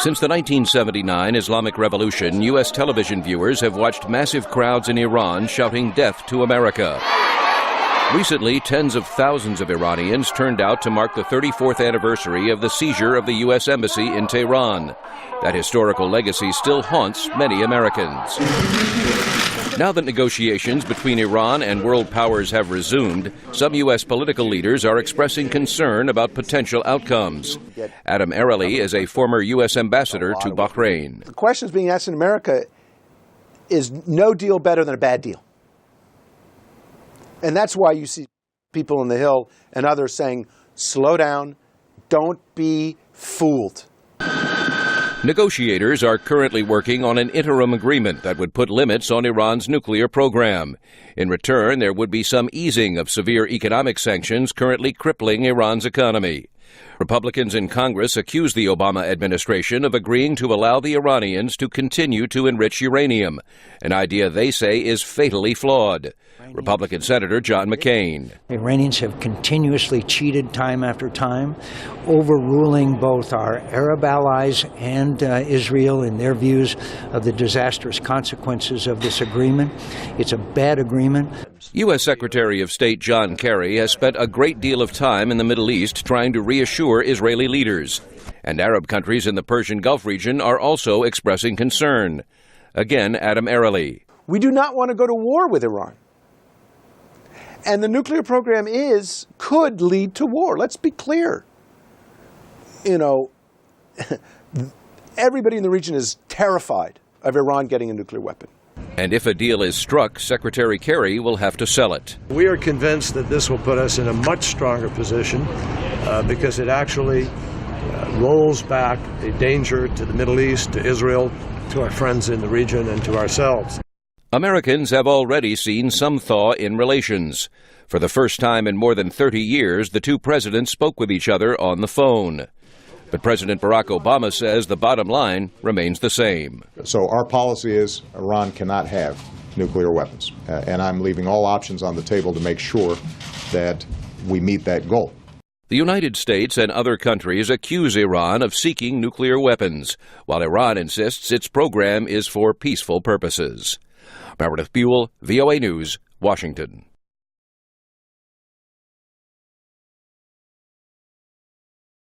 Since the 1979 Islamic Revolution, U.S. television viewers have watched massive crowds in Iran shouting death to America. Recently, tens of thousands of Iranians turned out to mark the 34th anniversary of the seizure of the U.S. Embassy in Tehran. That historical legacy still haunts many Americans. Now that negotiations between Iran and world powers have resumed, some U.S. political leaders are expressing concern about potential outcomes. Adam Arely is a former U.S. ambassador to Bahrain. The questions being asked in America is no deal better than a bad deal. And that's why you see people on the Hill and others saying, slow down, don't be fooled. Negotiators are currently working on an interim agreement that would put limits on Iran's nuclear program. In return, there would be some easing of severe economic sanctions currently crippling Iran's economy. Republicans in Congress accuse the Obama administration of agreeing to allow the Iranians to continue to enrich uranium, an idea they say is fatally flawed. Republican Senator John McCain. The Iranians have continuously cheated time after time, overruling both our Arab allies and Israel in their views of the disastrous consequences of this agreement. It's a bad agreement. U.S. Secretary of State John Kerry has spent a great deal of time in the Middle East trying to reassure Israeli leaders. And Arab countries in the Persian Gulf region are also expressing concern. Again, Adam Arely. We do not want to go to war with Iran. And the nuclear program could lead to war. Let's be clear. You know, everybody in the region is terrified of Iran getting a nuclear weapon. And if a deal is struck, Secretary Kerry will have to sell it. We are convinced that this will put us in a much stronger position because it actually rolls back a danger to the Middle East, to Israel, to our friends in the region, and to ourselves. Americans have already seen some thaw in relations. For the first time in more than 30 years, the two presidents spoke with each other on the phone. But President Barack Obama says the bottom line remains the same. So our policy is Iran cannot have nuclear weapons. And I'm leaving all options on the table to make sure that we meet that goal. The United States and other countries accuse Iran of seeking nuclear weapons, while Iran insists its program is for peaceful purposes. Meredith Buel, VOA News, Washington.